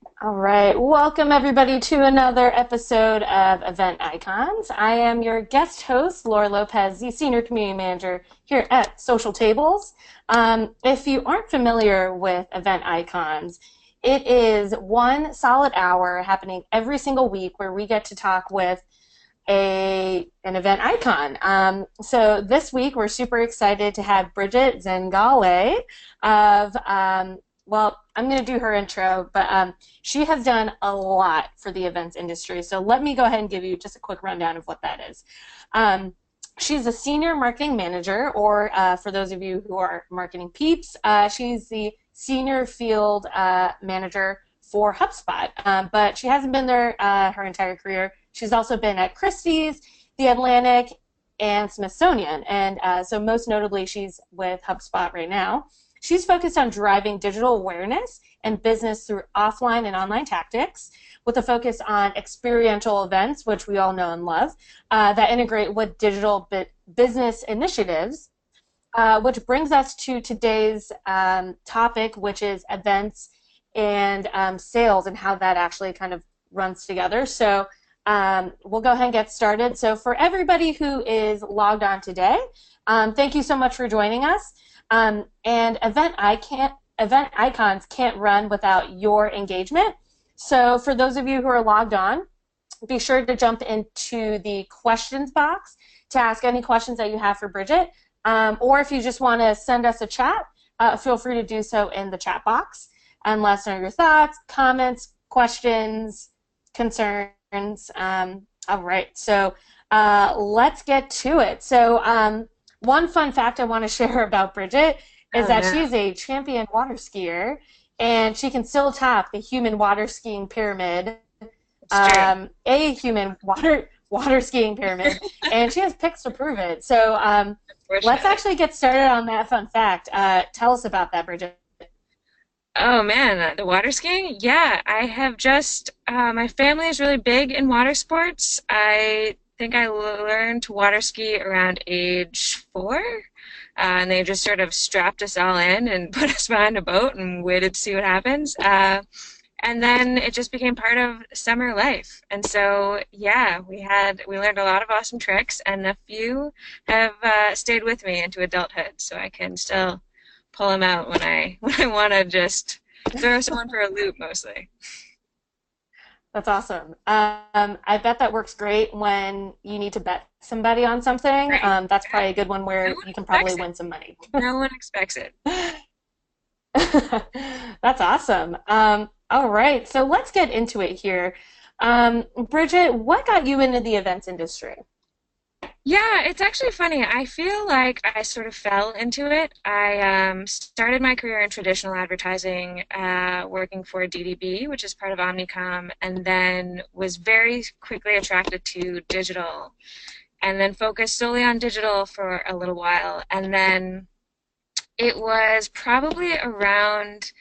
All right, welcome everybody to another episode of Event Icons. I am your guest host, Laura Lopez, the Senior Community Manager here at Social Tables. If you aren't familiar with Event Icons, it is one solid hour happening every single week where we get to talk with an event icon. So this week we're super excited to have Bridget Zingale of well, I'm going to do her intro, but she has done a lot for the events industry. So let me go ahead and give you just a quick rundown of what that is. She's a senior marketing manager, or for those of you who are marketing peeps, she's the senior field manager for HubSpot. But she hasn't been there her entire career. She's also been at Christies, The Atlantic, and Smithsonian. And so most notably, she's with HubSpot right now. She's focused on driving digital awareness and business through offline and online tactics, with a focus on experiential events, which we all know and love, that integrate with digital business initiatives, which brings us to today's topic, which is events and sales and how that actually kind of runs together. So we'll go ahead and get started. So for everybody who is logged on today, thank you so much for joining us. And event icons can't run without your engagement. So for those of you who are logged on, be sure to jump into the questions box to ask any questions that you have for Bridget. Or if you just want to send us a chat, feel free to do so in the chat box and let us know your thoughts, comments, questions, concerns. All right, so let's get to it. So one fun fact I want to share about Bridget is that she's a champion water skier, and she can still top the human water skiing pyramid, a human water skiing pyramid, and she has pics to prove it. So let's actually get started on that fun fact. Tell us about that, Bridget. Oh man, the water skiing? Yeah, I have just, my family is really big in water sports. I think I learned to water ski around age 4, and they just sort of strapped us all in and put us behind a boat and waited to see what happens. And then it just became part of summer life. And so, yeah, we learned a lot of awesome tricks, and a few have stayed with me into adulthood, so I can still pull them out when I want to just throw someone for a loop, mostly. That's awesome. I bet that works great when you need to bet somebody on something. Right. That's probably a good one where No one you can probably expects it. win some money. No one expects it. That's awesome. All right, so let's get into it here. Bridget, what got you into the events industry? Yeah, it's actually funny. I feel like I sort of fell into it. I started my career in traditional advertising, working for DDB, which is part of Omnicom, and then was very quickly attracted to digital, and then focused solely on digital for a little while. And then it was probably around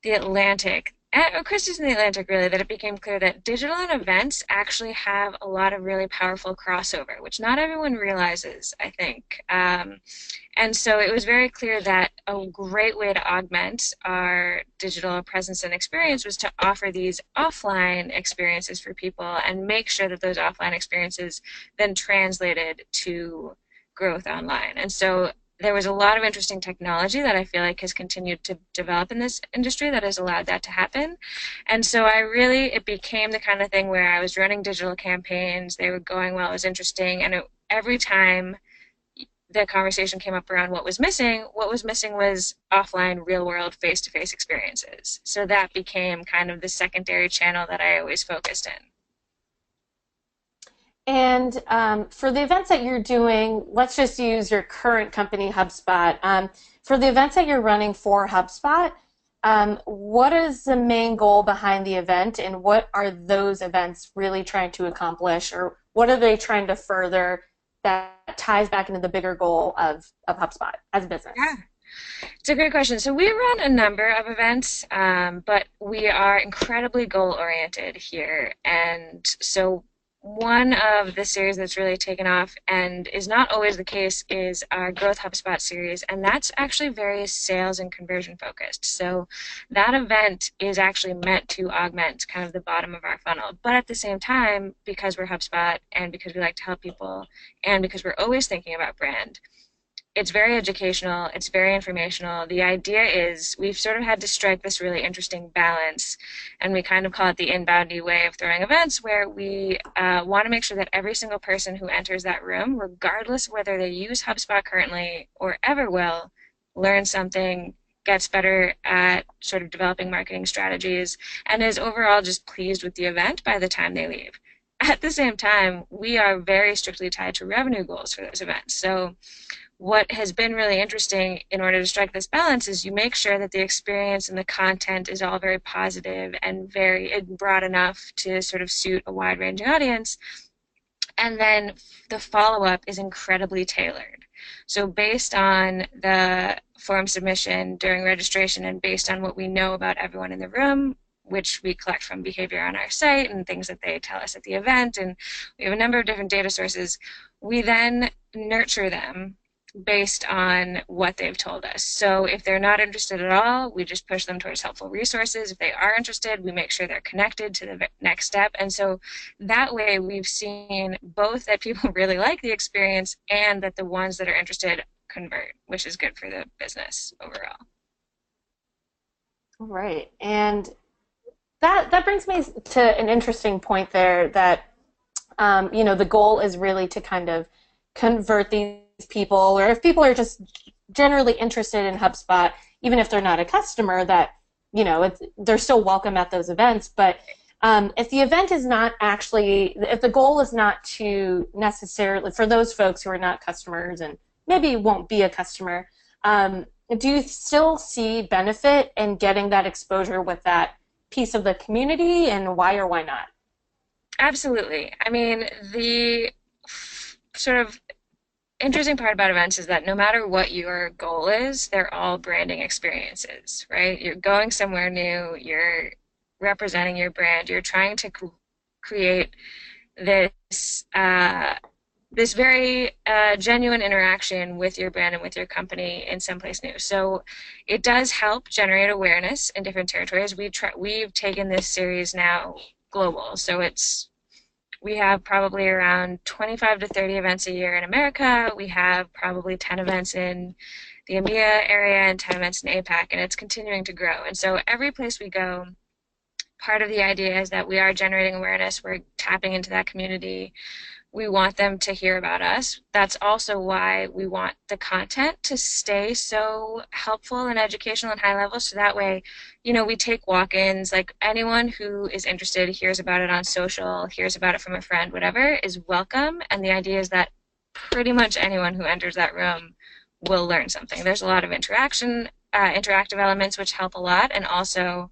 the Atlantic, or Christies in the Atlantic really, that it became clear that digital and events actually have a lot of really powerful crossover, which not everyone realizes, I think. And so it was very clear that a great way to augment our digital presence and experience was to offer these offline experiences for people and make sure that those offline experiences then translated to growth online. And so there was a lot of interesting technology that I feel like has continued to develop in this industry that has allowed that to happen. And so it became the kind of thing where I was running digital campaigns, they were going well, it was interesting, and every time the conversation came up around what was missing was offline, real-world, face-to-face experiences. So that became kind of the secondary channel that I always focused in. And for the events that you're doing, let's just use your current company, HubSpot. For the events that you're running for HubSpot, what is the main goal behind the event, and what are those events really trying to accomplish, or what are they trying to further that ties back into the bigger goal of HubSpot as a business? Yeah. It's a great question. So we run a number of events, but we are incredibly goal-oriented here. And so one of the series that's really taken off and is not always the case is our Growth HubSpot series, and that's actually very sales and conversion focused. So that event is actually meant to augment kind of the bottom of our funnel. But at the same time, because we're HubSpot and because we like to help people and because we're always thinking about brand, it's very educational, it's very informational. The idea is we've sort of had to strike this really interesting balance, and we kind of call it the inboundy way of throwing events, where we want to make sure that every single person who enters that room, regardless of whether they use HubSpot currently or ever will, learns something, gets better at sort of developing marketing strategies, and is overall just pleased with the event by the time they leave. At the same time, we are very strictly tied to revenue goals for those events. So what has been really interesting in order to strike this balance is you make sure that the experience and the content is all very positive and very broad enough to sort of suit a wide-ranging audience. And then the follow-up is incredibly tailored. So based on the form submission during registration and based on what we know about everyone in the room, which we collect from behavior on our site and things that they tell us at the event, and we have a number of different data sources, we then nurture them based on what they've told us. So if they're not interested at all, we just push them towards helpful resources. If they are interested, we make sure they're connected to the next step. And so that way we've seen both that people really like the experience and that the ones that are interested convert, which is good for the business overall. All right. And that brings me to an interesting point there that, the goal is really to kind of convert these people, or if people are just generally interested in HubSpot, even if they're not a customer, that they're still welcome at those events. But if the event is not actually, if the goal is not to necessarily, for those folks who are not customers and maybe won't be a customer, do you still see benefit in getting that exposure with that piece of the community, and why or why not? Absolutely. I mean, the sort of interesting part about events is that no matter what your goal is, they're all branding experiences, right? You're going somewhere new, you're representing your brand, you're trying to create this this very genuine interaction with your brand and with your company in someplace new. So it does help generate awareness in different territories. We've taken this series now global, so we have probably around 25 to 30 events a year in America. We have probably 10 events in the EMEA area and 10 events in APAC, and it's continuing to grow. And so every place we go, part of the idea is that we are generating awareness, we're tapping into that community, we want them to hear about us. That's also why we want the content to stay so helpful and educational and high level, so that way, we take walk-ins, like anyone who is interested hears about it on social, hears about it from a friend, whatever, is welcome. And the idea is that pretty much anyone who enters that room will learn something. There's a lot of interactive elements which help a lot, and also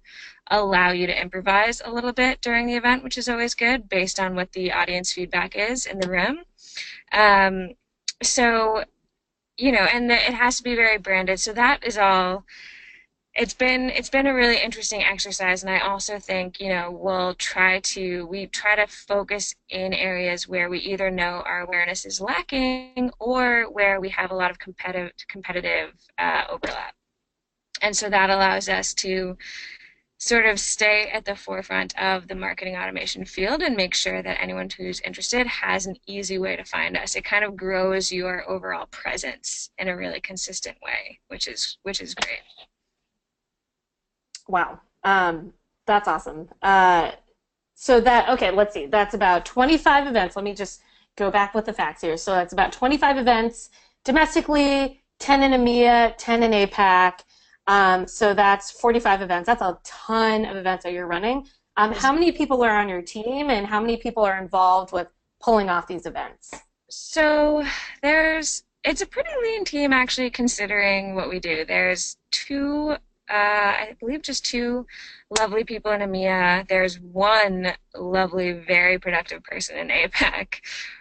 allow you to improvise a little bit during the event, which is always good based on what the audience feedback is in the room. So, and it has to be very branded. So that is all. It's been a really interesting exercise, and I also think we try to focus in areas where we either know our awareness is lacking or where we have a lot of competitive overlap, and so that allows us to sort of stay at the forefront of the marketing automation field and make sure that anyone who's interested has an easy way to find us. It kind of grows your overall presence in a really consistent way, which is great. Wow, that's awesome. Okay, let's see. That's about 25 events. Let me just go back with the facts here. So that's about 25 events domestically, 10 in EMEA, 10 in APAC. So that's 45 events. That's a ton of events that you're running. How many people are on your team, and how many people are involved with pulling off these events? So it's a pretty lean team, actually, considering what we do. There's I believe just two lovely people in EMEA. There's one lovely, very productive person in APAC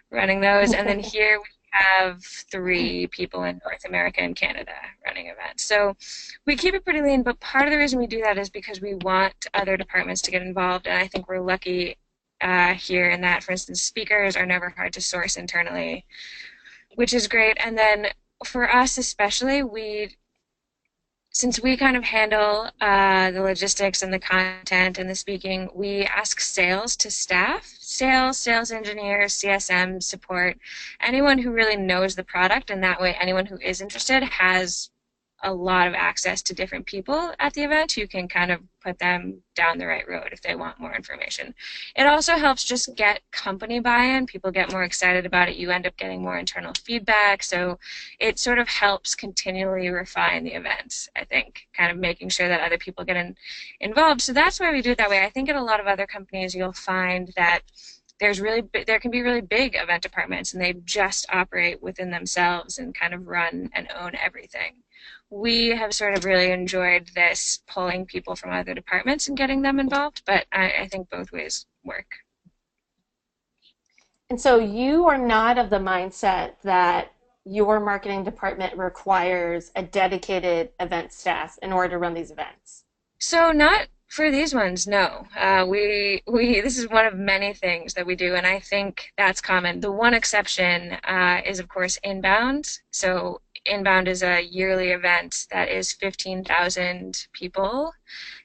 running those. And then here we have 3 people in North America and Canada running events. So we keep it pretty lean, but part of the reason we do that is because we want other departments to get involved, and I think we're lucky here in that, for instance, speakers are never hard to source internally, which is great. And then for us especially, since we kind of handle the logistics and the content and the speaking, we ask sales to staff, sales engineers, CSM support, anyone who really knows the product, and that way anyone who is interested has a lot of access to different people at the event who can kind of put them down the right road if they want more information. It also helps just get company buy-in. People get more excited about it. You end up getting more internal feedback. So it sort of helps continually refine the events, I think, kind of making sure that other people get involved. So that's why we do it that way. I think at a lot of other companies you'll find that there can be really big event departments and they just operate within themselves and kind of run and own everything. We have sort of really enjoyed this pulling people from other departments and getting them involved, but I think both ways work. And so you are not of the mindset that your marketing department requires a dedicated event staff in order to run these events. So not for these ones, no. This is one of many things that we do, and I think that's common. The one exception is, of course, Inbound. So Inbound is a yearly event that is 15,000 people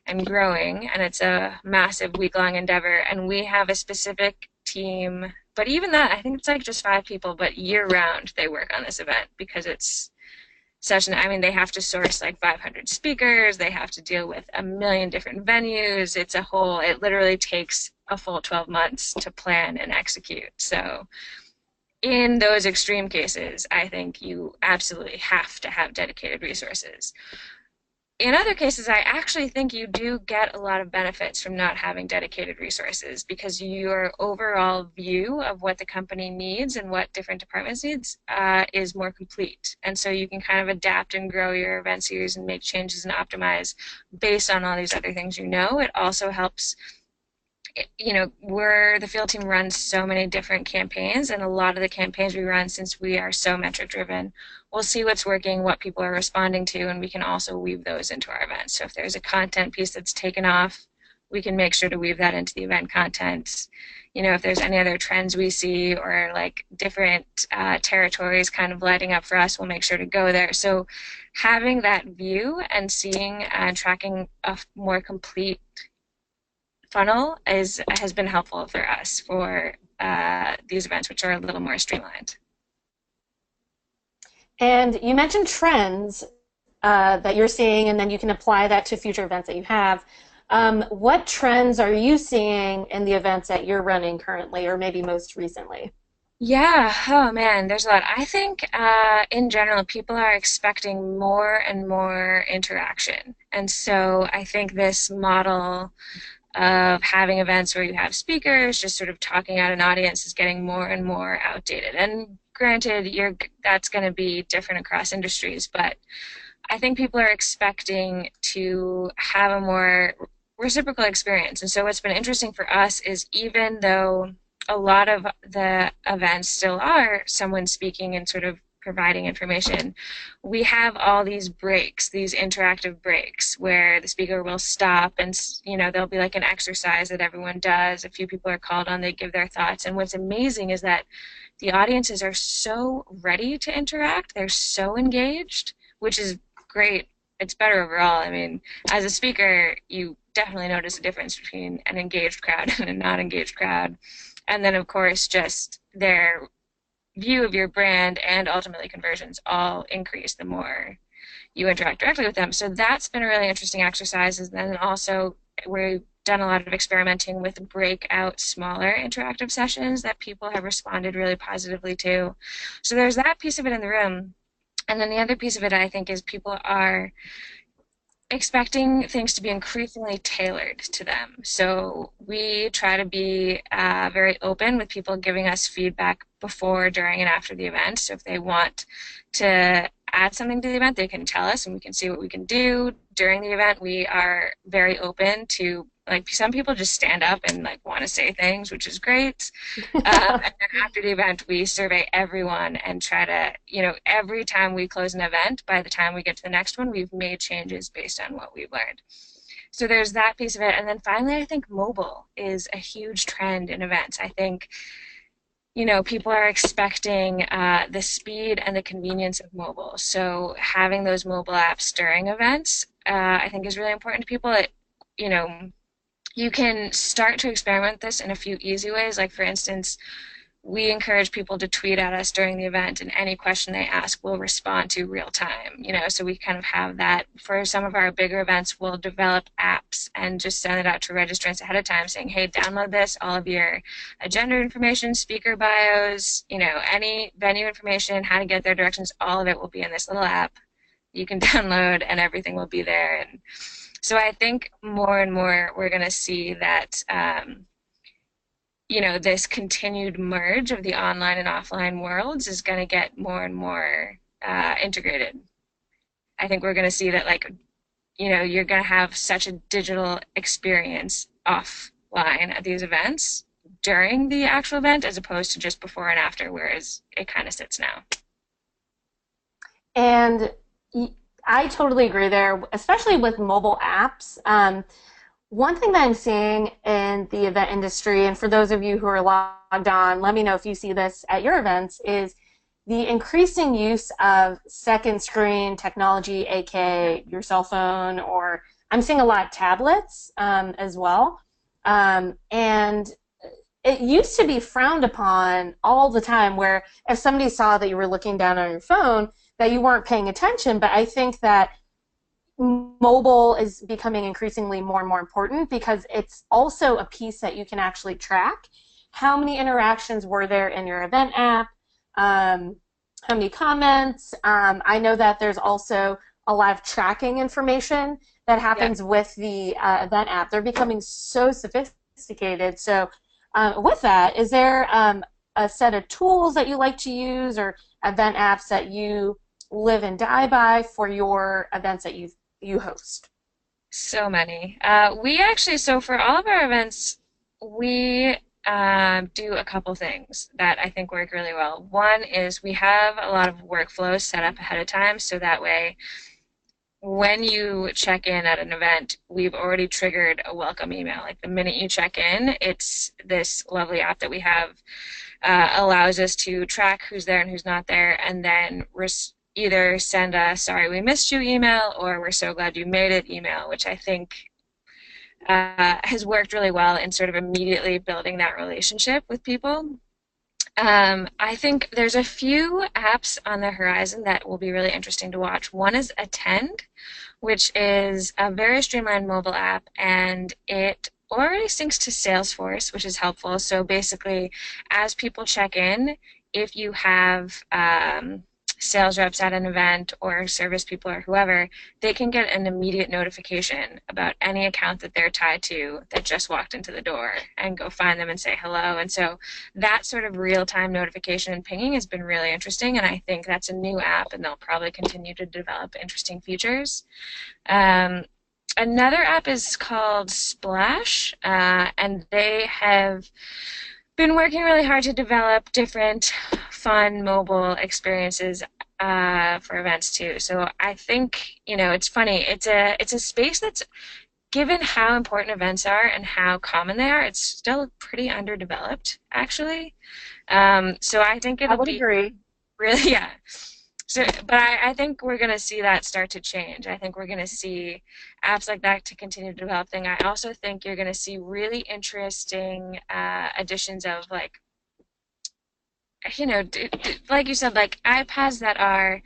and growing, and it's a massive week-long endeavor, and we have a specific team, but even that, I think it's like just 5 people, but year-round they work on this event because it's they have to source like 500 speakers, they have to deal with a million different venues, it literally takes a full 12 months to plan and execute. So in those extreme cases, I think you absolutely have to have dedicated resources. In other cases, I actually think you do get a lot of benefits from not having dedicated resources because your overall view of what the company needs and what different departments needs is more complete. And so you can kind of adapt and grow your event series and make changes and optimize based on all these other things you know. It also helps, the field team runs so many different campaigns, and a lot of the campaigns we run, since we are so metric driven, we'll see what's working, what people are responding to, and we can also weave those into our events. So if there's a content piece that's taken off, we can make sure to weave that into the event content. If there's any other trends we see or like different territories kind of lighting up for us, we'll make sure to go there. So having that view and seeing and tracking a more complete funnel has been helpful for us for these events, which are a little more streamlined. And you mentioned trends that you're seeing, and then you can apply that to future events that you have. What trends are you seeing in the events that you're running currently, or maybe most recently? Yeah, oh man, there's a lot. I think in general, people are expecting more and more interaction. And so I think this model of having events where you have speakers just sort of talking at an audience is getting more and more outdated. And granted, that's going to be different across industries, but I think people are expecting to have a more reciprocal experience. And so what's been interesting for us is, even though a lot of the events still are someone speaking and sort of providing information, we have all these breaks, these interactive breaks where the speaker will stop and there'll be like an exercise that everyone does. A few people are called on, they give their thoughts, and what's amazing is that the audiences are so ready to interact, they're so engaged, which is great. It's better overall. I mean, as a speaker, you definitely notice a difference between an engaged crowd and a not engaged crowd. And then, of course, just their view of your brand and ultimately conversions all increase the more you interact directly with them. So that's been a really interesting exercise. And then also we've done a lot of experimenting with breakout smaller interactive sessions that people have responded really positively to. So there's that piece of it in the room. And then the other piece of it, I think, is people are expecting things to be increasingly tailored to them. So we try to be very open with people giving us feedback before, during, and after the event. So if they want to add something to the event, they can tell us and we can see what we can do. During the event, we are very open to, like, some people just stand up and like want to say things, which is great. And then after the event, we survey everyone and try to, every time we close an event, by the time we get to the next one, we've made changes based on what we've learned. So there's that piece of it. And then finally, I think mobile is a huge trend in events. I think, people are expecting the speed and the convenience of mobile. So having those mobile apps during events, I think is really important to people. You know, you can start to experiment with this in a few easy ways. Like for instance, we encourage people to tweet at us during the event, and any question they ask we'll respond to real time. So we kind of have that. For some of our bigger events, we'll develop apps and just send it out to registrants ahead of time saying, hey, download this, all of your agenda information, speaker bios, any venue information, how to get there, directions, all of it will be in this little app you can download, and everything will be there. And so I think more and more we're going to see that this continued merge of the online and offline worlds is going to get more and more integrated. I think we're going to see that, you're going to have such a digital experience offline at these events during the actual event as opposed to just before and after, whereas it kind of sits now. And I totally agree there, especially with mobile apps. One thing that I'm seeing in the event industry, and for those of you who are logged on, let me know if you see this at your events, is the increasing use of second screen technology, aka your cell phone, or I'm seeing a lot of tablets as well. And it used to be frowned upon all the time, where if somebody saw that you were looking down on your phone, that you weren't paying attention. But I think that mobile is becoming increasingly more and more important because it's also a piece that you can actually track. How many interactions were there in your event app? How many comments? I know that there's also a lot of tracking information that happens with the event app. They're becoming so sophisticated. So with that, is there a set of tools that you like to use or event apps that you live and die by for your events that you host? So many. So for all of our events, we do a couple things that I think work really well. One is we have a lot of workflows set up ahead of time, so that way when you check in at an event, we've already triggered a welcome email. Like the minute you check in, it's this lovely app that we have allows us to track who's there and who's not there, and then either send a sorry we missed you email or we're so glad you made it email, which I think has worked really well in sort of immediately building that relationship with people. I think there's a few apps on the horizon that will be really interesting to watch. One is Attend, which is a very streamlined mobile app, and it already syncs to Salesforce, which is helpful. So basically, as people check in, if you have sales reps at an event or service people or whoever, they can get an immediate notification about any account that they're tied to that just walked into the door and go find them and say hello. And so that sort of real-time notification and pinging has been really interesting, and I think that's a new app, and they'll probably continue to develop interesting features. Another app is called Splash, and they have been working really hard to develop different fun mobile experiences for events too. So I think it's funny. It's a space that's, given how important events are and how common they are, it's still pretty underdeveloped actually. So I think I would agree. Really, yeah. So, but I think we're going to see that start to change. I think we're going to see apps like that to continue to develop. I also think you're going to see really interesting additions of like you said, like iPads that are.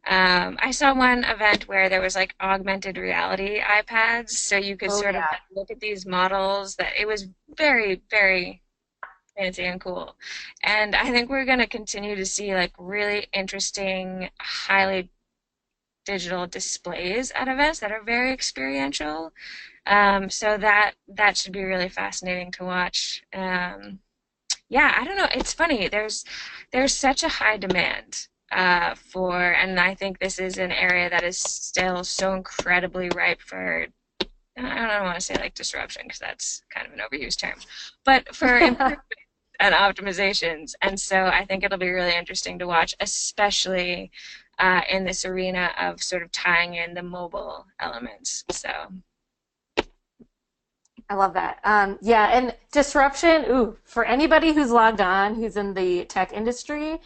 I saw one event where there was like augmented reality iPads, so you could sort of look at these models. That it was very, very fancy and cool. And I think we're going to continue to see like really interesting, highly digital displays at events that are very experiential. So that should be really fascinating to watch. Yeah, I don't know. It's funny. There's such a high demand and I think this is an area that is still so incredibly ripe for. I don't want to say like disruption because that's kind of an overused term, but for improvement and optimizations. And so I think it'll be really interesting to watch, especially in this arena of sort of tying in the mobile elements. So. I love that. Yeah, and disruption, ooh, for anybody who's logged on, who's in the tech industry,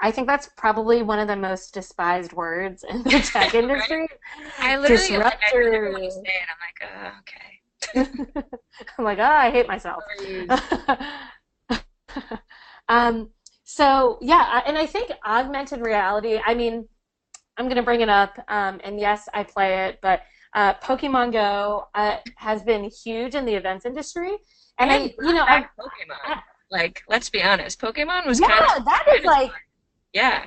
I think that's probably one of the most despised words in the tech Right? industry. I literally, like, I never want to Disruptor. say it. I'm like, okay. I'm like, oh, I hate myself. Overused. Um, so yeah, and I think augmented reality, I mean, I'm going to bring it up, and yes, I play it, but Pokemon Go has been huge in the events industry, and And brought I've, back Pokemon. Like, let's be honest, Pokemon was yeah, kind of that is dinosaur. like Yeah,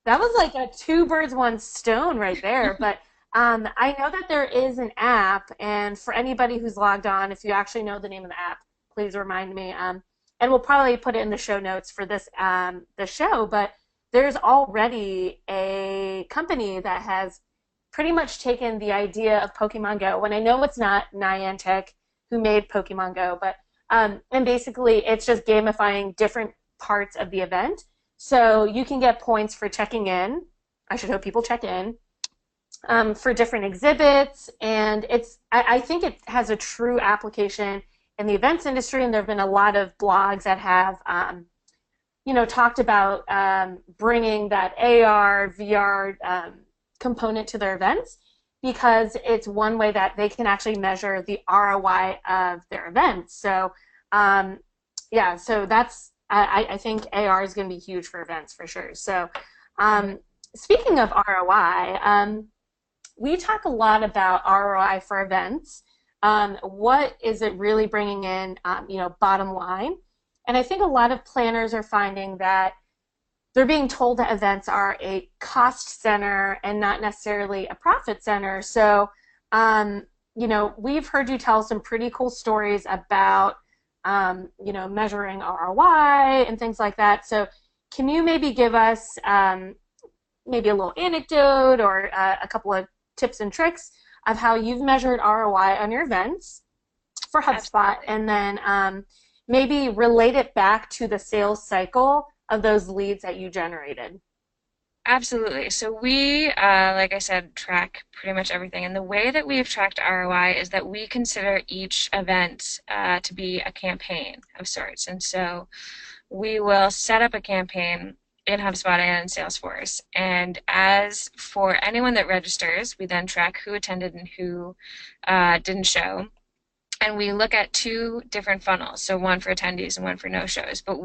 that was like a two birds one stone right there. But I know that there is an app, and for anybody who's logged on, if you actually know the name of the app, please remind me. And we'll probably put it in the show notes for this the show. But there's already a company that has pretty much taken the idea of Pokemon Go. And I know it's not Niantic who made Pokemon Go, but and basically it's just gamifying different parts of the event. So you can get points for checking in. I should hope people check in for different exhibits, and I think it has a true application in the events industry. And there have been a lot of blogs that have talked about bringing that AR, VR component to their events because it's one way that they can actually measure the ROI of their events. So, yeah, so I think AR is going to be huge for events for sure. So, mhm, speaking of ROI, we talk a lot about ROI for events. What is it really bringing in, bottom line? And I think a lot of planners are finding that they're being told that events are a cost center and not necessarily a profit center. So, we've heard you tell some pretty cool stories about, measuring ROI and things like that. So, can you maybe give us maybe a little anecdote or a couple of tips and tricks of how you've measured ROI on your events for HubSpot, absolutely. and then maybe relate it back to the sales cycle of those leads that you generated? Absolutely. So we, like I said, track pretty much everything. And the way that we've tracked ROI is that we consider each event to be a campaign of sorts. And so we will set up a campaign in HubSpot and in Salesforce. And as for anyone that registers, we then track who attended and who didn't show. And we look at two different funnels, so one for attendees and one for no-shows. But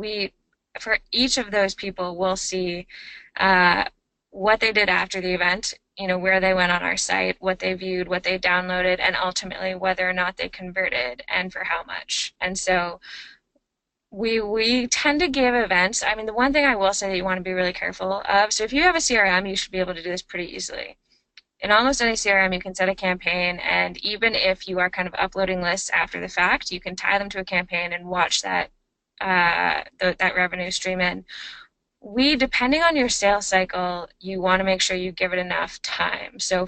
for each of those people, we'll see uh, what they did after the event, where they went on our site, what they viewed, what they downloaded, and ultimately whether or not they converted and for how much. And so we tend to give events. I mean, the one thing I will say that you want to be really careful of, so if you have a CRM, you should be able to do this pretty easily. In almost any CRM, you can set a campaign, and even if you are kind of uploading lists after the fact, you can tie them to a campaign and watch that revenue stream in. Depending on your sales cycle, you want to make sure you give it enough time. So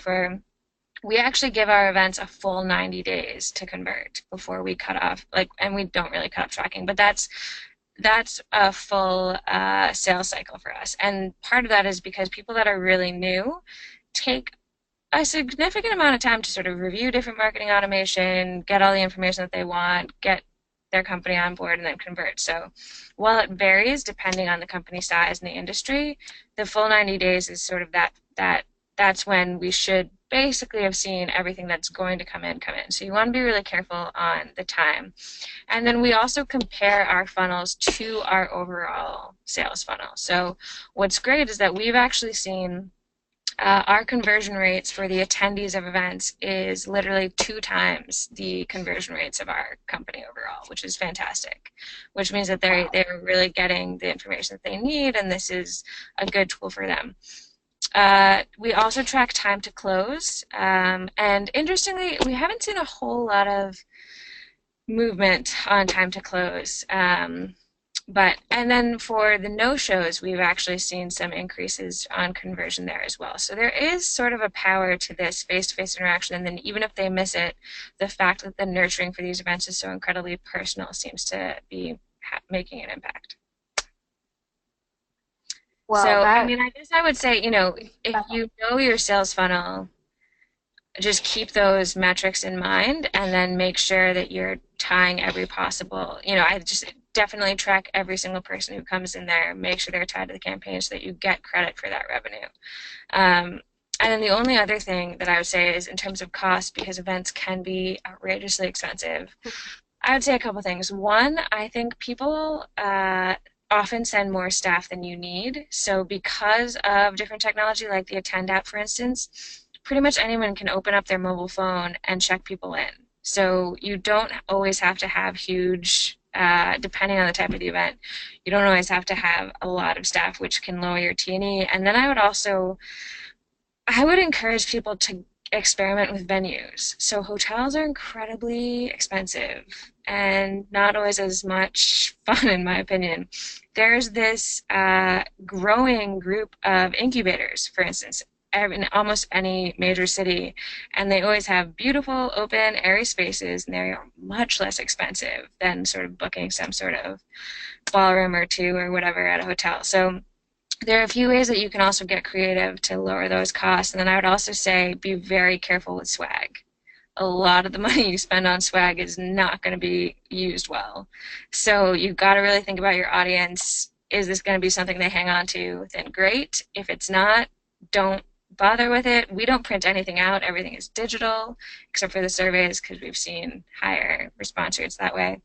we actually give our events a full 90 days to convert before we cut off, and we don't really cut off tracking, but that's a full sales cycle for us. And part of that is because people that are really new take a significant amount of time to sort of review different marketing automation, get all the information that they want, get their company on board, and then convert. So while it varies depending on the company size and the industry, the full 90 days is sort of that's when we should basically have seen everything that's going to come in. So you want to be really careful on the time. And then we also compare our funnels to our overall sales funnel. So what's great is that we've actually seen our conversion rates for the attendees of events is literally 2 times the conversion rates of our company overall, which is fantastic, which means that they're really getting the information that they need, and this is a good tool for them. We also track time to close, and interestingly, we haven't seen a whole lot of movement on time to close. And then for the no-shows, we've actually seen some increases on conversion there as well. So there is sort of a power to this face-to-face interaction. And then even if they miss it, the fact that the nurturing for these events is so incredibly personal seems to be making an impact. Well, So, I that mean, I guess I would say, if that's you know your sales funnel, just keep those metrics in mind and then make sure that you're tying every possible, I just definitely track every single person who comes in there, make sure they're tied to the campaign so that you get credit for that revenue. Um, and then the only other thing that I would say is in terms of cost, because events can be outrageously expensive, I would say a couple things. One, I think people often send more staff than you need. So because of different technology, like the Attend app, for instance, pretty much anyone can open up their mobile phone and check people in. So you don't always have to have huge, depending on the type of the event, you don't always have to have a lot of staff, which can lower your T&E. And then I would encourage people to experiment with venues. So hotels are incredibly expensive and not always as much fun, in my opinion. There's this growing group of incubators, for instance, in almost any major city, and they always have beautiful, open, airy spaces, and they're much less expensive than sort of booking some sort of ballroom or two or whatever at a hotel. So there are a few ways that you can also get creative to lower those costs. And then I would also say be very careful with swag. A lot of the money you spend on swag is not going to be used well. So you've got to really think about your audience. Is this going to be something they hang on to? Then great. If it's not, don't bother with it. We don't print anything out. Everything is digital, except for the surveys, because we've seen higher response rates that way.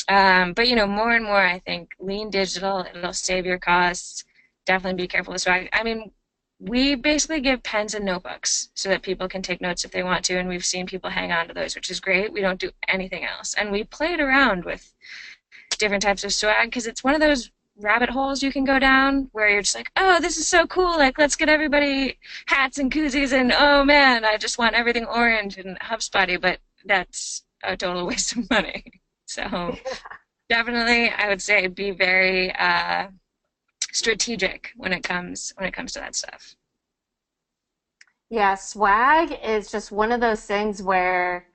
But more and more, I think lean digital. It'll save your costs. Definitely be careful with swag. I mean, we basically give pens and notebooks so that people can take notes if they want to, and we've seen people hang on to those, which is great. We don't do anything else. And we played around with different types of swag because it's one of those rabbit holes you can go down where you're just like, oh, this is so cool. Like, let's get everybody hats and koozies, and oh man, I just want everything orange and HubSpotty, but that's a total waste of money. So definitely, I would say be very strategic when it comes to that stuff. Yeah, swag is just one of those things where,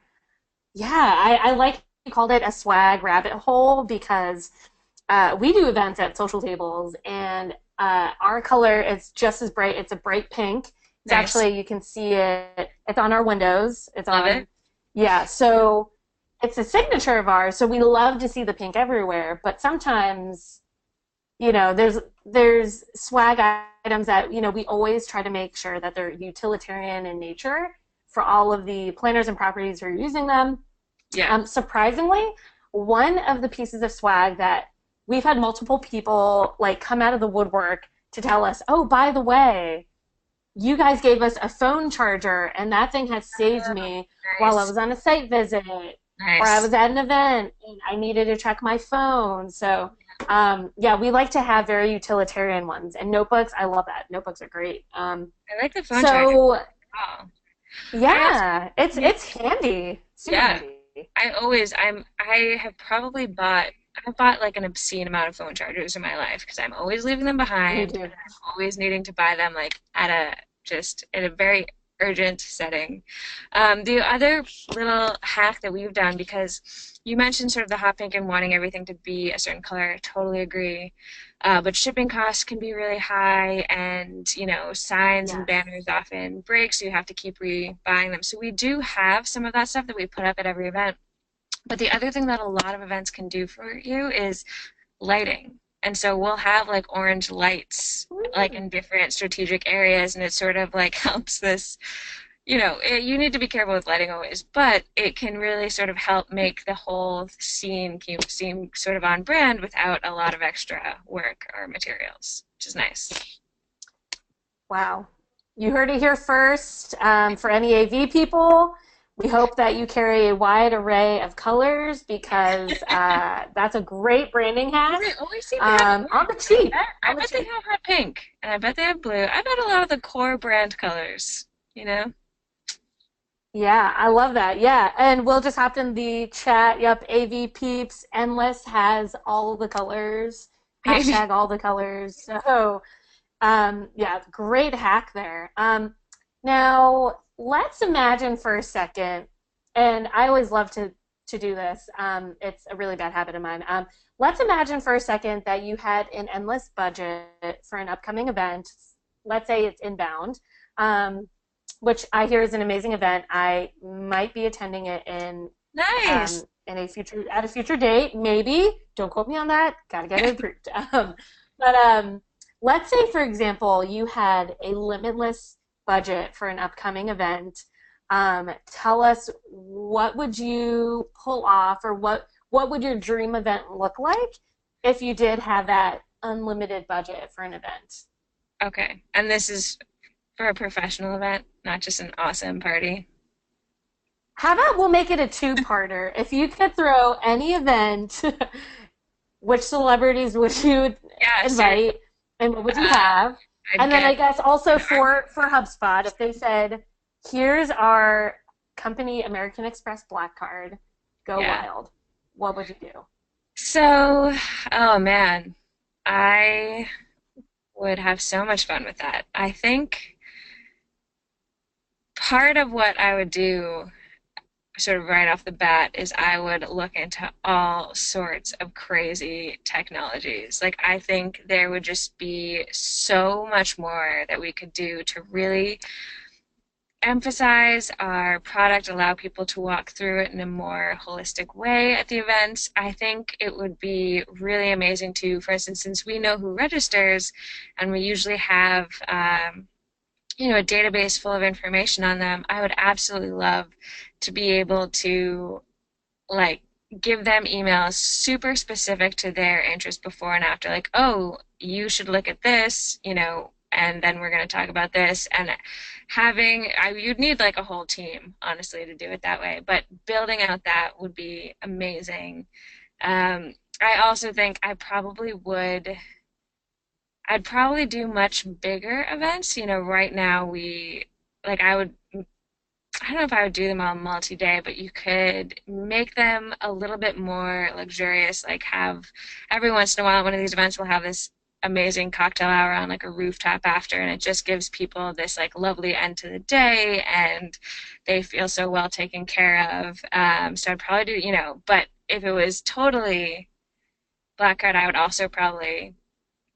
yeah, I like you called it a swag rabbit hole because we do events at social tables, and our color is just as bright. It's a bright pink. It's Nice. actually, you can see it. It's on our windows. It's Love on, it. yeah. So it's a signature of ours. So we love to see the pink everywhere. But sometimes, there's swag items that we always try to make sure that they're utilitarian in nature for all of the planners and properties who are using them. Yeah. Surprisingly, one of the pieces of swag that we've had multiple people like come out of the woodwork to tell us, oh, by the way, you guys gave us a phone charger, and that thing has saved me while I Nice. was on a site visit or I Nice. was at an event and I needed to check my phone. So, yeah, we like to have very utilitarian ones. And notebooks, I love that. Notebooks are great. I like the phone charger. So, Oh. I also, yeah, it's handy, super yeah. handy. I have probably I've bought like an obscene amount of phone chargers in my life because I'm always leaving them Me behind and too. I'm always needing to buy them like at a very urgent setting. The other little hack that we've done, because you mentioned sort of the hot pink and wanting everything to be a certain color, I totally agree. But shipping costs can be really high, and signs and Yes. banners often break, so you have to keep re-buying them. So we do have some of that stuff that we put up at every event. But the other thing that a lot of events can do for you is lighting. And so we'll have like orange lights like in different strategic areas, and it sort of like helps this, you need to be careful with lighting always, but it can really sort of help make the whole scene seem sort of on brand without a lot of extra work or materials, which is nice. Wow. You heard it here first. For any AV people, we hope that you carry a wide array of colors because that's a great branding hack. They always seem to have On the orange. cheap. I On the bet they cheap. have hot pink, and I bet they have blue. I bet a lot of the core brand colors, you know? Yeah, I love that. Yeah, and we'll just hop in the chat. Yep, AV Peeps Endless has all the colors. Maybe. Hashtag all the colors. So, yeah, great hack there. Now let's imagine for a second, and I always love to do this. It's a really bad habit of mine. Let's imagine for a second that you had an endless budget for an upcoming event. Let's say it's inbound. which I hear is an amazing event. I might be attending it Nice. in a future at a future date, maybe. Don't quote me on that. Gotta get it approved. But let's say, for example, you had a limitless budget for an upcoming event. Tell us what would you pull off, or what would your dream event look like if you did have that unlimited budget for an event? Okay. And this is for a professional event, not just an awesome party. How about we'll make it a two-parter? If you could throw any event, which celebrities would you Yeah, seriously. invite, and what would you Uh, have? I'd And then I get guess also an army. for HubSpot, if they said, "Here's our company American Express Black Card, go Yeah. wild," what would you do? So, oh man, I would have so much fun with that. I think part of what I would do sort of right off the bat is I would look into all sorts of crazy technologies. Like, I think there would just be so much more that we could do to really emphasize our product, allow people to walk through it in a more holistic way at the events. I think it would be really amazing to, for instance, since we know who registers and we usually have a database full of information on them, I would absolutely love to be able to like give them emails super specific to their interest before and after, like, oh, you should look at this, and then we're going to talk about this. And you'd need like a whole team, honestly, to do it that way. But building out that would be amazing. I also think I'd probably do much bigger events. Right now I don't know if I would do them all multi-day, but you could make them a little bit more luxurious, like have every once in a while one of these events will have this amazing cocktail hour on like a rooftop after, and it just gives people this like lovely end to the day and they feel so well taken care of. So I'd probably do, but if it was totally Black Card, I would also probably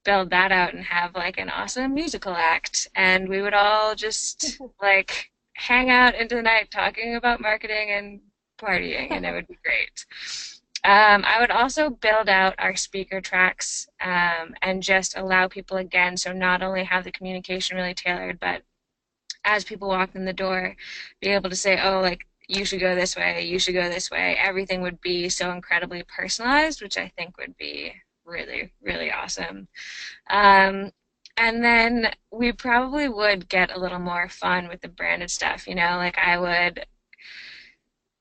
build that out and have like an awesome musical act, and we would all just like hang out into the night talking about marketing and partying, and it would be great. I would also build out our speaker tracks, and just allow people again, so not only have the communication really tailored, but as people walk in the door, be able to say, oh, like, you should go this way, you should go this way. Everything would be so incredibly personalized, which I think would be really, really awesome. Um, and then we probably would get a little more fun with the branded stuff, like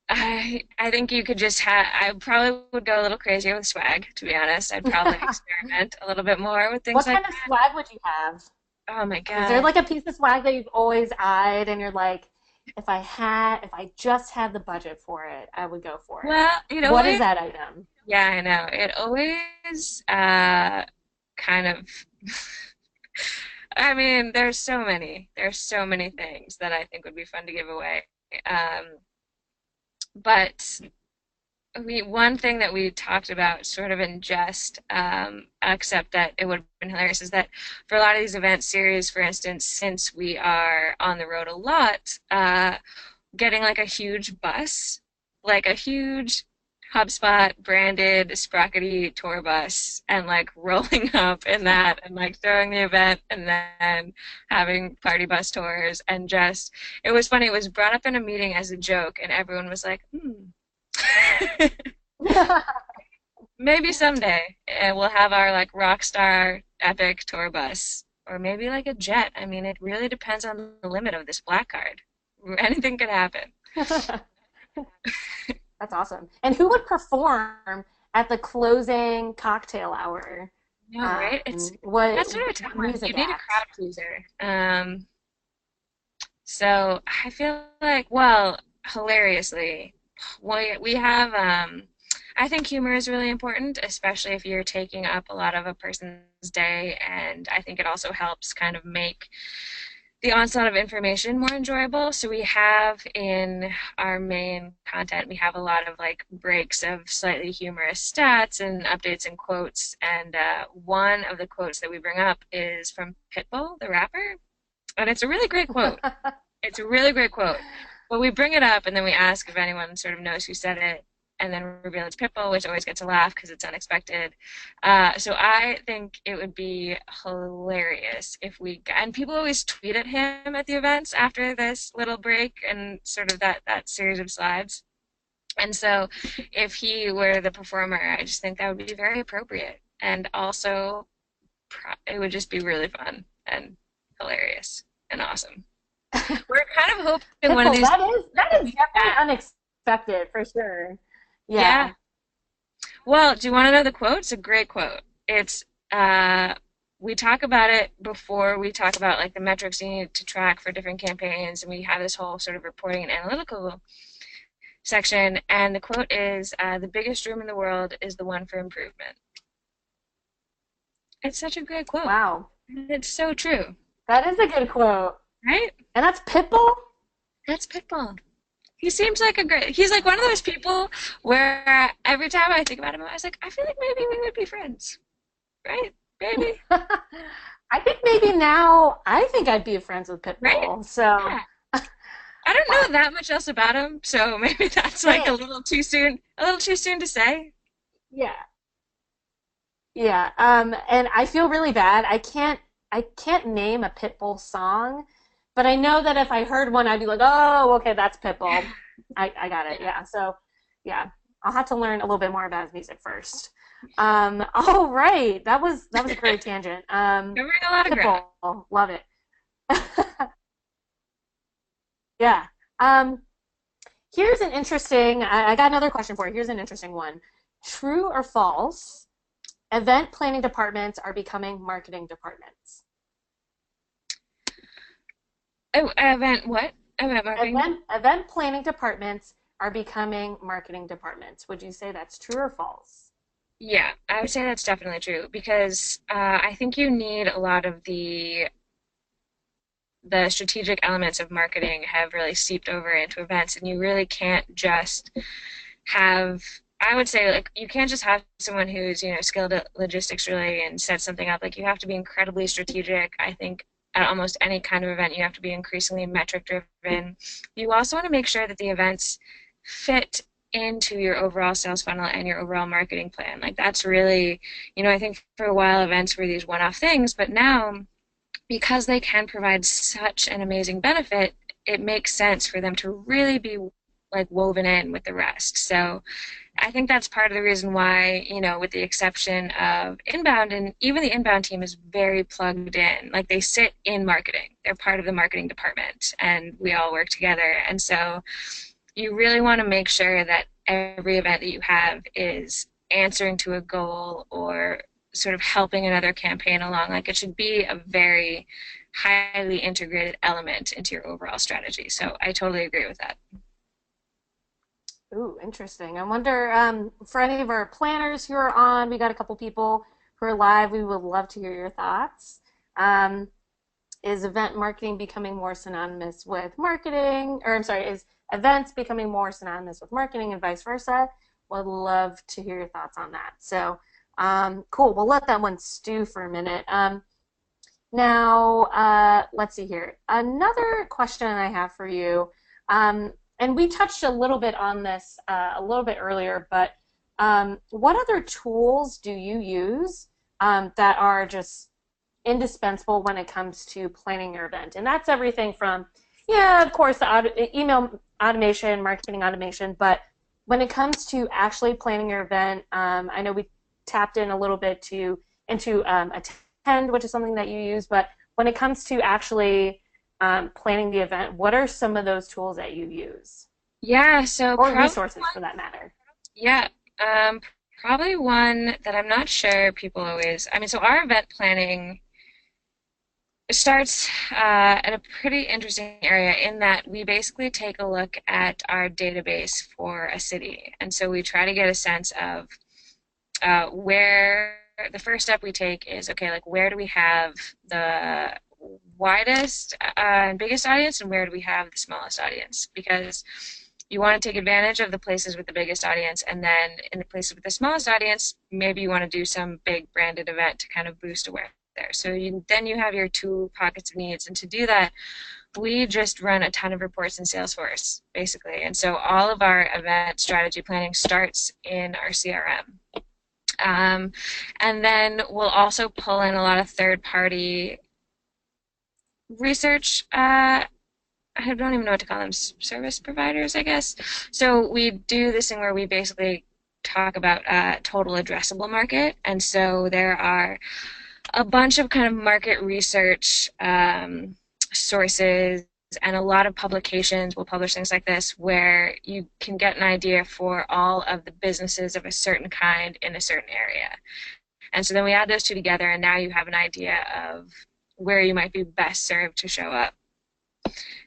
I think you could just have, I probably would go a little crazier with swag, to be honest. I'd probably experiment a little bit more with things What like kind of that. swag would you have? Oh my Is there God. like a piece of swag that you've always eyed and you're like, if I just had the budget for it, I would go for it. Well, What is that item? yeah, I know. It always kind of I mean, there's so many things that I think would be fun to give away. Um, but one thing that we talked about sort of in jest, except that it would have been hilarious, is that for a lot of these event series, for instance, since we are on the road a lot, getting like a huge bus, like a huge HubSpot branded Sprockety tour bus, and like rolling up in that and like throwing the event and then having party bus tours, and just it was funny. It was brought up in a meeting as a joke and everyone was like, maybe someday we'll have our like rock star epic tour bus, or maybe like a jet. I mean, it really depends on the limit of this black card. Anything could happen. That's awesome. And who would perform at the closing cocktail hour? No, right? That's what I tell What them. You music need a act? crowd pleaser. So I feel like, well, hilariously, we have, I think humor is really important, especially if you're taking up a lot of a person's day, and I think it also helps kind of make the onslaught of information more enjoyable. So we have in our main content, we have a lot of like breaks of slightly humorous stats and updates and quotes. And one of the quotes that we bring up is from Pitbull, the rapper, and it's a really great quote. It's a really great quote. But we bring it up and then we ask if anyone sort of knows who said it, and then reveal it's Pitbull, which always gets a laugh because it's unexpected. So I think it would be hilarious if and people always tweet at him at the events after this little break and sort of that series of slides. And so if he were the performer, I just think that would be very appropriate. And also, it would just be really fun and hilarious and awesome. We're kind of hoping one of Pitbull, these that is definitely yeah. unexpected for sure. Yeah. Yeah. Well, do you want to know the quote? It's a great quote. It's we talk about it before we talk about like the metrics you need to track for different campaigns, and we have this whole sort of reporting and analytical section. And the quote is, "The biggest room in the world is the one for improvement." It's such a great quote. Wow. It's so true, That is a good quote. right? And that's Pitbull? That's Pitbull. He seems like he's like one of those people where every time I think about him, I was like, I feel like maybe we would be friends, right? Maybe, I think maybe now I think I'd be friends with right? Pitbull. So, Yeah. I don't know that much else about him, so maybe that's like a little too soon to say. yeah. Yeah. And I feel really bad. I can't name a Pitbull song, but I know that if I heard one, I'd be like, oh, okay, that's Pitbull. I got it. Yeah. So, yeah, I'll have to learn a little bit more about his music first. All right. That was a great tangent. Covering a lot of ground. Pitbull, love it. Yeah. Um, here's an interesting, I got another question for you. Here's an interesting one. True or false? Event planning departments are becoming marketing departments. Oh, event what? Event marketing? Event planning departments are becoming marketing departments. Would you say that's true or false? Yeah, I would say that's definitely true because I think you need a lot of the strategic elements of marketing have really seeped over into events, and you really can't just have. I would say like you can't just have someone who's skilled at logistics really and set something up. Like you have to be incredibly strategic. I think at almost any kind of event you have to be increasingly metric driven. You also want to make sure that the events fit into your overall sales funnel and your overall marketing plan. Like that's really, I think for a while events were these one-off things, but now because they can provide such an amazing benefit, it makes sense for them to really be like woven in with the rest. So I think that's part of the reason why, with the exception of inbound, and even the inbound team is very plugged in. Like they sit in marketing. They're part of the marketing department and we all work together. And so you really want to make sure that every event that you have is answering to a goal or sort of helping another campaign along. Like it should be a very highly integrated element into your overall strategy. So I totally agree with that. Ooh, interesting. I wonder, for any of our planners who are on, we got a couple people who are live. We would love to hear your thoughts. Um, is event marketing becoming more synonymous with marketing? Or I'm sorry, is events becoming more synonymous with marketing and vice versa? Would love to hear your thoughts on that. So, cool. We'll let that one stew for a minute. Now, let's see here. Another question I have for you. And we touched a little bit on this a little bit earlier, but what other tools do you use that are just indispensable when it comes to planning your event? And that's everything from, yeah, of course, the email automation, marketing automation, but when it comes to actually planning your event, I know we tapped in a little bit into Attend, which is something that you use, but when it comes to actually planning the event, what are some of those tools that you use? Yeah, so Or probably resources for that matter. yeah, probably one that I'm not sure people always. I mean, so our event planning starts at a pretty interesting area in that we basically take a look at our database for a city, and so we try to get a sense of where the first step we take is okay, like where do we have the widest and biggest audience, and where do we have the smallest audience? Because you want to take advantage of the places with the biggest audience, and then in the places with the smallest audience, maybe you want to do some big branded event to kind of boost awareness there. So then you have your two pockets of needs, and to do that, we just run a ton of reports in Salesforce, basically. And so all of our event strategy planning starts in our CRM. And then we'll also pull in a lot of third-party research. I don't even know what to call them, service providers, I guess. So we do this thing where we basically talk about total addressable market. And so there are a bunch of kind of market research sources and a lot of publications will publish things like this where you can get an idea for all of the businesses of a certain kind in a certain area. And so then we add those two together, and now you have an idea of where you might be best served to show up.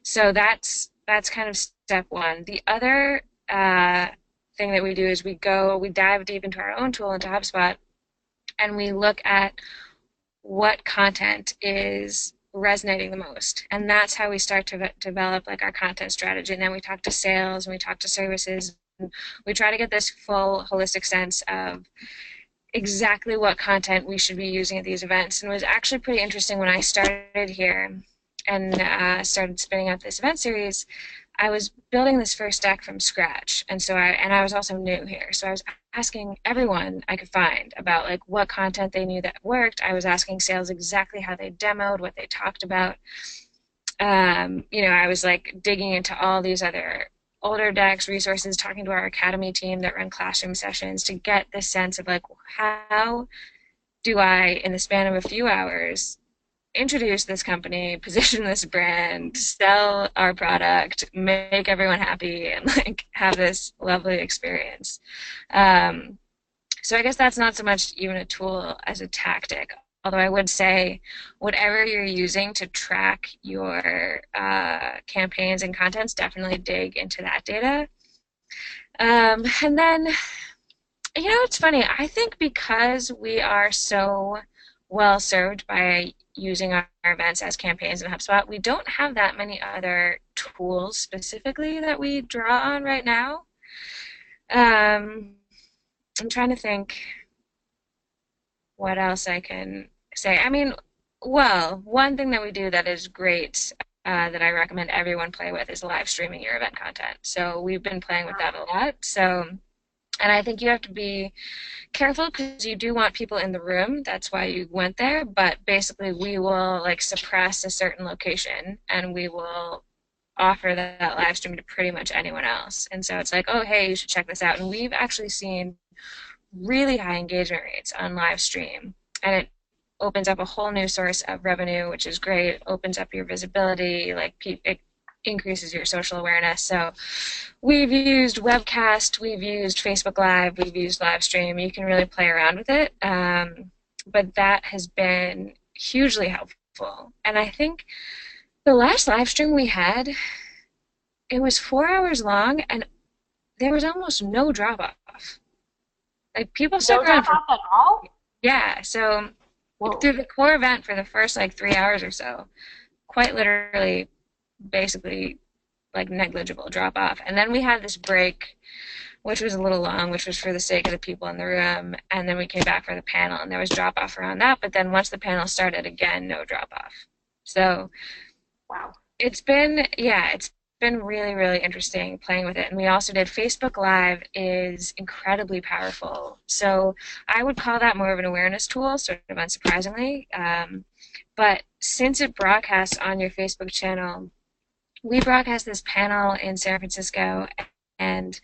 So that's kind of step one. The other thing that we do is we dive deep into our own tool, into HubSpot, and we look at what content is resonating the most. And that's how we start to develop like our content strategy. And then we talk to sales and we talk to services. And we try to get this full holistic sense of exactly what content we should be using at these events. And it was actually pretty interesting when I started here and started spinning up this event series. I was building this first deck from scratch, and so I was also new here, so I was asking everyone I could find about like what content they knew that worked. I was asking sales exactly how they demoed, what they talked about. I was like digging into all these other older decks, resources, talking to our academy team that run classroom sessions to get this sense of like how do I, in the span of a few hours, introduce this company, position this brand, sell our product, make everyone happy, and like have this lovely experience. So I guess that's not so much even a tool as a tactic. Although I would say whatever you're using to track your campaigns and contents, definitely dig into that data. And then, it's funny. I think because we are so well served by using our events as campaigns in HubSpot, we don't have that many other tools specifically that we draw on right now. I'm trying to think what else I can say. I mean, well, one thing that we do that is great that I recommend everyone play with is live streaming your event content. So we've been playing with that a lot. So, and I think you have to be careful because you do want people in the room. That's why you went there. But basically, we will like suppress a certain location, and we will offer that live stream to pretty much anyone else. And so it's like, oh, hey, you should check this out. And we've actually seen really high engagement rates on live stream, and it opens up a whole new source of revenue, which is great. It opens up your visibility, like it increases your social awareness. So we've used webcast, we've used Facebook Live, we've used live stream. You can really play around with it, but that has been hugely helpful. And I think the last live stream we had, it was 4 hours long, and there was almost no drop off. Like people stuck No around drop off at all? yeah. So Whoa. through the core event for the first like 3 hours or so, quite literally, basically like negligible drop off. And then we had this break, which was a little long, which was for the sake of the people in the room. And then we came back for the panel, and there was drop off around that. But then once the panel started, again, no drop off. So Wow. it's been really, really interesting playing with it. And we also did Facebook Live is incredibly powerful. So I would call that more of an awareness tool, sort of unsurprisingly. But since it broadcasts on your Facebook channel, we broadcast this panel in San Francisco, and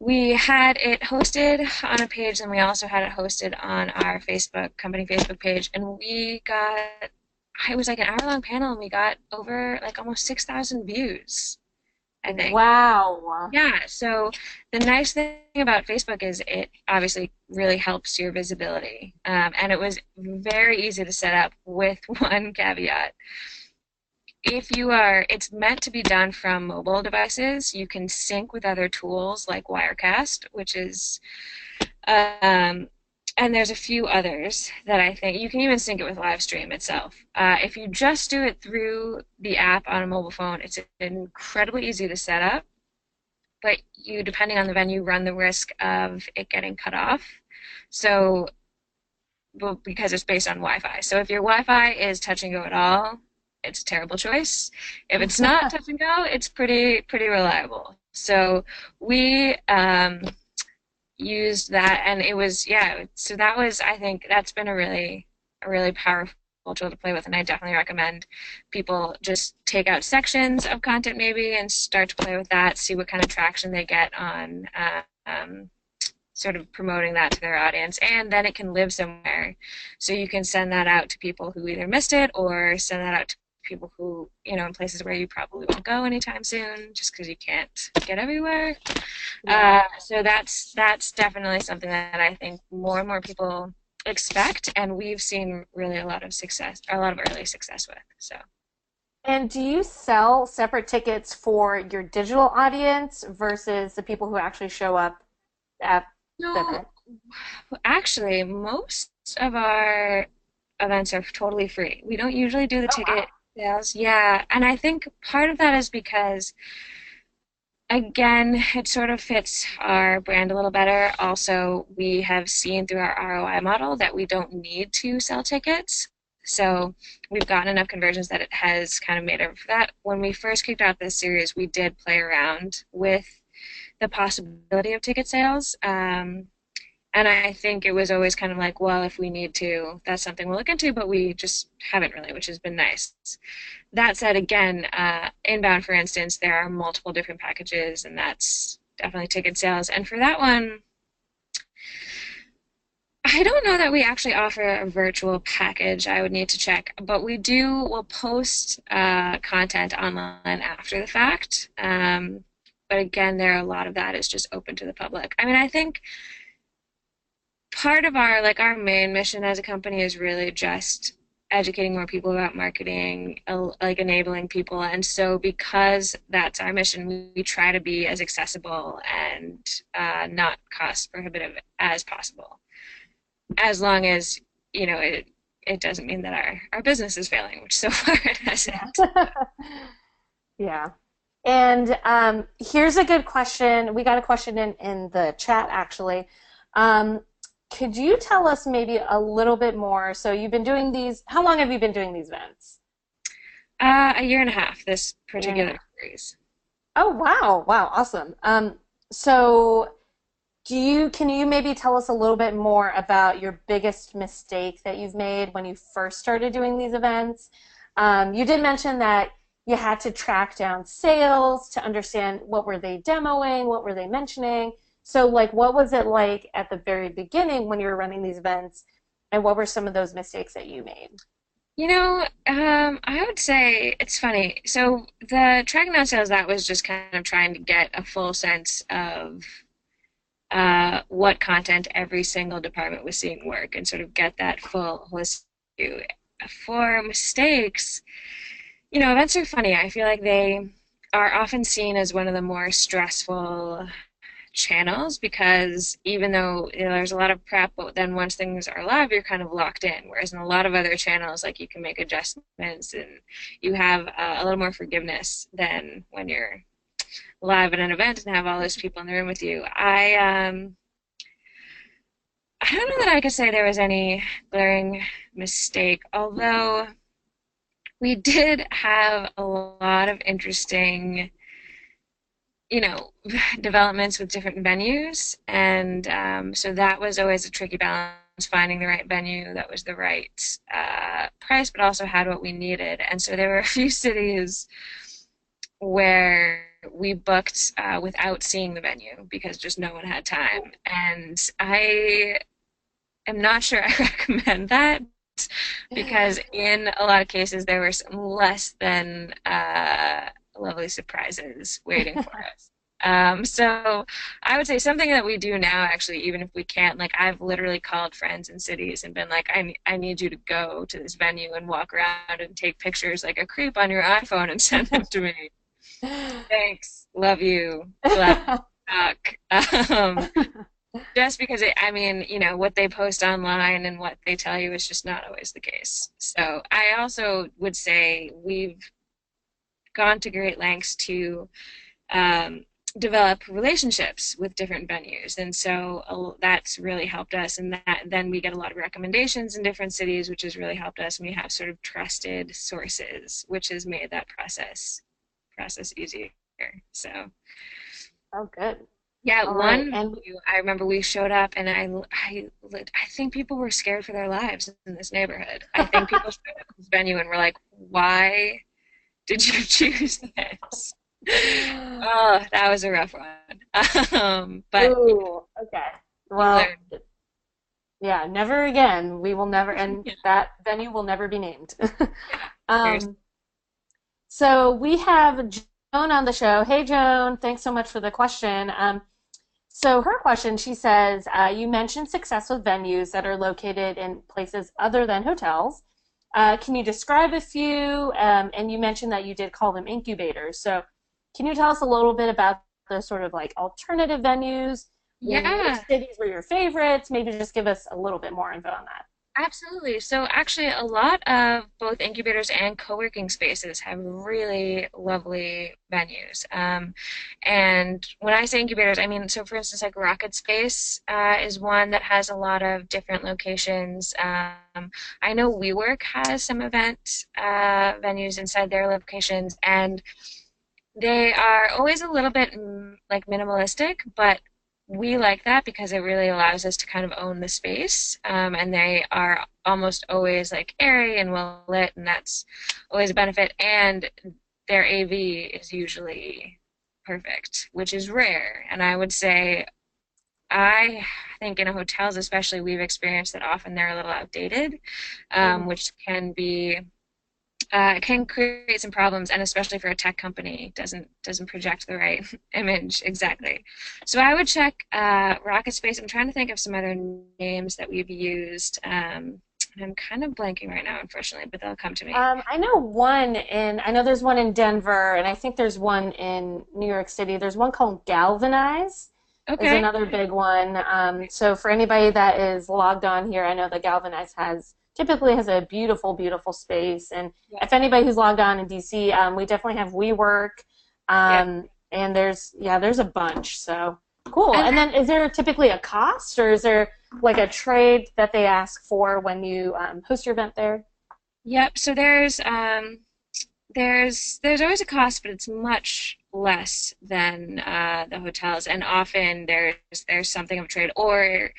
we had it hosted on a page, and we also had it hosted on our company Facebook page, and we got, it was like an hour-long panel, and we got over like almost 6,000 views, I think. Wow. Yeah, so the nice thing about Facebook is it obviously really helps your visibility, and it was very easy to set up with one caveat. It's meant to be done from mobile devices. You can sync with other tools like Wirecast, which is, and there's a few others that I think, you can even sync it with Livestream itself. If you just do it through the app on a mobile phone, it's incredibly easy to set up, but you, depending on the venue, run the risk of it getting cut off. So, because it's based on Wi-Fi. So if your Wi-Fi is touch and go at all, it's a terrible choice. If it's not touch and go, it's pretty reliable. So we used that, and it was, yeah. So that was, I think that's been a really powerful tool to play with, and I definitely recommend people just take out sections of content maybe and start to play with that, see what kind of traction they get on sort of promoting that to their audience, and then it can live somewhere. So you can send that out to people who either missed it or send that out to people who, in places where you probably won't go anytime soon just because you can't get everywhere. Yeah. So that's definitely something that I think more and more people expect, and we've seen really a lot of early success with. So. And do you sell separate tickets for your digital audience versus the people who actually show up at the No, event? actually, most of our events are totally free. We don't usually do the Oh, wow. ticket sales. Yeah, and I think part of that is because, again, it sort of fits our brand a little better. Also, we have seen through our ROI model that we don't need to sell tickets. So we've gotten enough conversions that it has kind of made up for that. When we first kicked off this series, we did play around with the possibility of ticket sales. And I think it was always kind of like, well, if we need to, that's something we'll look into, but we just haven't really, which has been nice. That said, again, inbound, for instance, there are multiple different packages, and that's definitely ticket sales. And for that one, I don't know that we actually offer a virtual package. I would need to check, but we'll post content online after the fact. But again, a lot of that is just open to the public. I mean, I think part of our main mission as a company is really just educating more people about marketing, like enabling people. And so because that's our mission, we try to be as accessible and not cost prohibitive as possible, as long as it doesn't mean that our business is failing, which so far it hasn't. Yeah. Yeah. And here's a good question. We got a question in the chat actually. Um, could you tell us maybe a little bit more? So you've been doing these, how long have you been doing these events? A year and a half, this A year and a particular half. series. Oh, wow. Wow, awesome. So can you maybe tell us a little bit more about your biggest mistake that you've made when you first started doing these events? You did mention that you had to track down sales to understand what were they demoing, what were they mentioning. So like what was it like at the very beginning when you were running these events, and what were some of those mistakes that you made? I would say it's funny. So the tracking down sales, that was just kind of trying to get a full sense of what content every single department was seeing work and sort of get that full holistic view. For mistakes, events are funny. I feel like they are often seen as one of the more stressful channels because even though there's a lot of prep, but then once things are live, you're kind of locked in. Whereas in a lot of other channels, like you can make adjustments and you have a little more forgiveness than when you're live at an event and have all those people in the room with you. I don't know that I could say there was any glaring mistake, although we did have a lot of interesting, you know, developments with different venues, and so that was always a tricky balance, finding the right venue that was the right price, but also had what we needed. And so there were a few cities where we booked without seeing the venue because just no one had time, and I am not sure I recommend that because in a lot of cases there were some less than lovely surprises waiting for us. So I would say something that we do now, actually, even if we can't, like I've literally called friends in cities and been like, I need you to go to this venue and walk around and take pictures like a creep on your iPhone and send them to me. Thanks, love you, glad to talk. Just because I mean, what they post online and what they tell you is just not always the case. So I also would say we've gone to great lengths to develop relationships with different venues, and so that's really helped us, and that then we get a lot of recommendations in different cities, which has really helped us, and we have sort of trusted sources, which has made that process easier. So Oh, good. yeah, All right. one And venue, I remember we showed up, and I think people were scared for their lives in this neighborhood. I think people showed up at this venue and were like, "Why did you choose this?" Oh, that was a rough one. But ooh, okay. you Well, learn. yeah, never again. We will never, and Yeah, that venue will never be named. yeah. There's, Um, so we have Joan on the show. Hey, Joan, thanks so much for the question. So her question, she says, you mentioned success with venues that are located in places other than hotels. Can you describe a few? And you mentioned that you did call them incubators. So can you tell us a little bit about the sort of like alternative venues? Which yeah. cities were your favorites? Maybe just give us a little bit more info on that. Absolutely. So actually, a lot of both incubators and co-working spaces have really lovely venues. And when I say incubators, I mean, so for instance, like Rocket Space is one that has a lot of different locations. I know WeWork has some event venues inside their locations, and they are always a little bit like minimalistic, but we like that because it really allows us to kind of own the space. And they are almost always like airy and well lit, and that's always a benefit. And their AV is usually perfect, which is rare. And I would say, I think in hotels especially, we've experienced that often they're a little outdated, Mm. which can create some problems, and especially for a tech company, doesn't project the right image exactly. So I would check Rocket Space. I'm trying to think of some other names that we've used. And I'm kind of blanking right now, unfortunately, but they'll come to me. I know there's one in Denver, and I think there's one in New York City. There's one called Galvanize is Okay. another big one. So for anybody that is logged on here, I know that Galvanize typically has a beautiful, beautiful space. And Yeah. if anybody who's logged on in DC, we definitely have WeWork, Yeah. and there's a bunch. So cool. And And then is there typically a cost, or is there like a trade that they ask for when you host your event there? yep. So there's always a cost, but it's much less than the hotels, and often there's something of a trade. Or,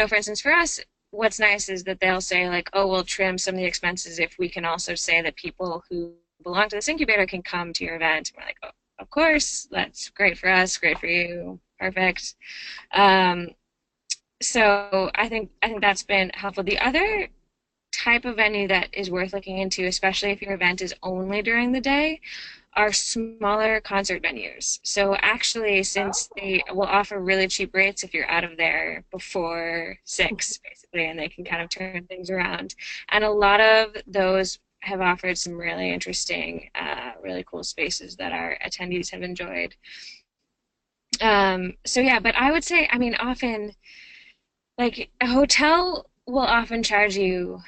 for instance, for us, what's nice is that they'll say like, oh, we'll trim some of the expenses if we can also say that people who belong to this incubator can come to your event. And we're like, oh, of course, that's great for us, great for you, perfect. Um, so I think that's been helpful. The other type of venue that is worth looking into, especially if your event is only during the day, are smaller concert venues. So actually, since they will offer really cheap rates if you're out of there before 6, basically, and they can kind of turn things around. And a lot of those have offered some really interesting, really cool spaces that our attendees have enjoyed. So yeah, but I would say, I mean, often, like a hotel will often charge you,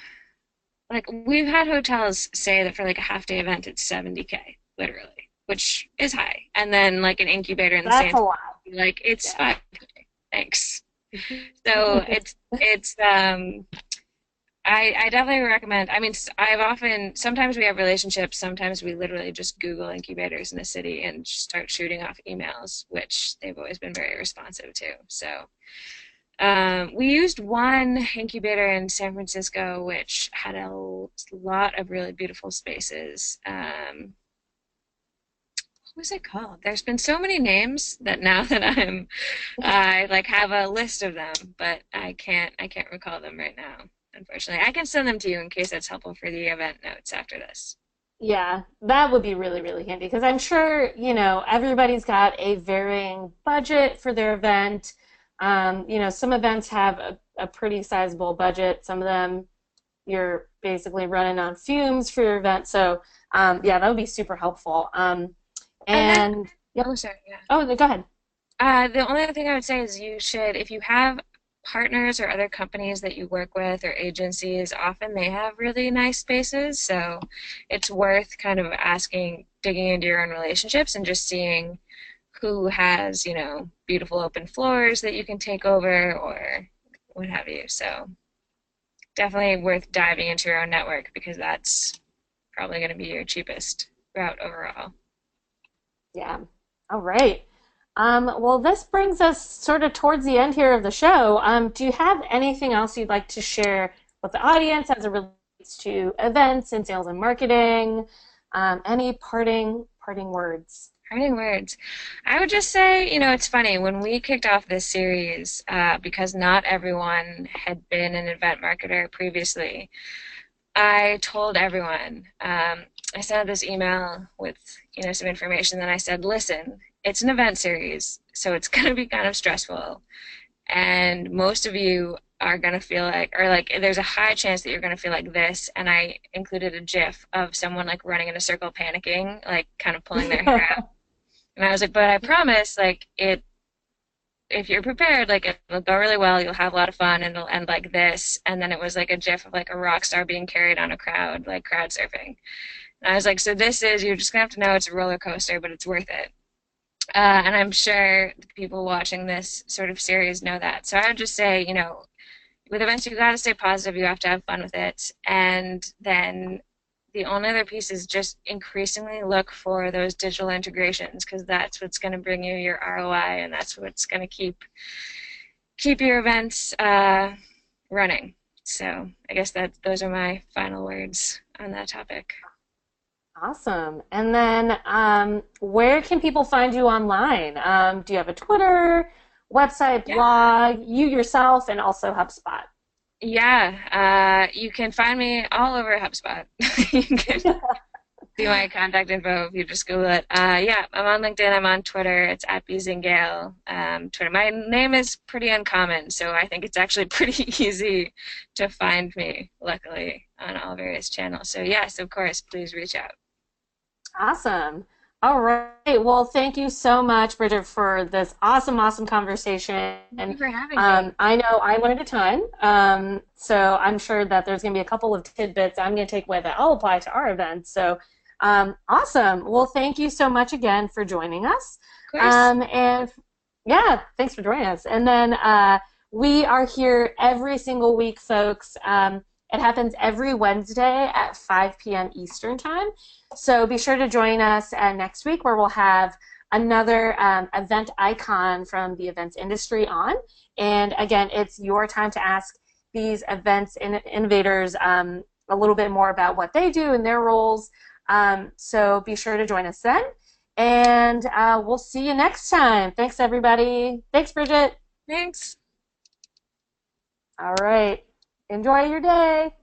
like we've had hotels say that for like a half day event it's 70K, literally, which is high. And then like an incubator in the That's same, a lot. like it's Yeah. 5K. Thanks. So it's I definitely recommend. I mean, I've often, sometimes we have relationships, sometimes we literally just Google incubators in the city and start shooting off emails, which they've always been very responsive to. So we used one incubator in San Francisco, which had a lot of really beautiful spaces. What was it called? There's been so many names that now that I like have a list of them, but I can't recall them right now. Unfortunately, I can send them to you in case that's helpful for the event notes after this. Yeah, that would be really, really handy because I'm sure, everybody's got a varying budget for their event. Some events have a pretty sizable budget. Some of them you're basically running on fumes for your event. So, yeah, that would be super helpful. And then, And yep. oh, sorry, yeah. Oh, go ahead. The only other thing I would say is you should, if you have partners or other companies that you work with or agencies, often they have really nice spaces. So it's worth kind of asking, digging into your own relationships and just seeing who has, beautiful open floors that you can take over or what have you. So definitely worth diving into your own network because that's probably going to be your cheapest route overall. Yeah. All right. Well, this brings us sort of towards the end here of the show. Do you have anything else you'd like to share with the audience as it relates to events and sales and marketing? Any parting words? Parting words. I would just say, it's funny when we kicked off this series, because not everyone had been an event marketer previously. I told everyone. I sent out this email with, some information. Then I said, listen, it's an event series, so it's going to be kind of stressful. And most of you are going to feel like, or like, there's a high chance that you're going to feel like this. And I included a GIF of someone like running in a circle, panicking, like kind of pulling their hair out. And I was like, but I promise, like, if you're prepared, like it'll go really well. You'll have a lot of fun, and it'll end like this. And then it was like a GIF of like a rock star being carried on a crowd, like crowd surfing. And I was like, so this is, you're just gonna have to know it's a roller coaster, but it's worth it. And I'm sure the people watching this sort of series know that. So I would just say, with events, you got to stay positive. You have to have fun with it. And then the only other piece is just increasingly look for those digital integrations because that's what's going to bring you your ROI and that's what's going to keep your events running. So I guess those are my final words on that topic. Awesome. And then where can people find you online? Do you have a Twitter, website, Yeah. blog, you yourself, and also HubSpot? Yeah, you can find me all over HubSpot. You can see my contact info if you just Google it. Yeah, I'm on LinkedIn. I'm on Twitter. It's at @bzingale. Twitter. My name is pretty uncommon, so I think it's actually pretty easy to find me, luckily, on all various channels. So yes, of course, please reach out. Awesome. All right. Well, thank you so much, Bridget, for this awesome conversation. Thank you for having me. I know I learned a ton. So I'm sure that there's going to be a couple of tidbits I'm going to take away that I'll apply to our event. So awesome. Well, thank you so much again for joining us. Of course. And yeah, thanks for joining us. And then we are here every single week, folks. It happens every Wednesday at 5 p.m. Eastern Time. So be sure to join us next week where we'll have another event icon from the events industry on. And again, it's your time to ask these events innovators a little bit more about what they do and their roles. So be sure to join us then. And we'll see you next time. Thanks, everybody. Thanks, Bridget. Thanks. All right. Enjoy your day.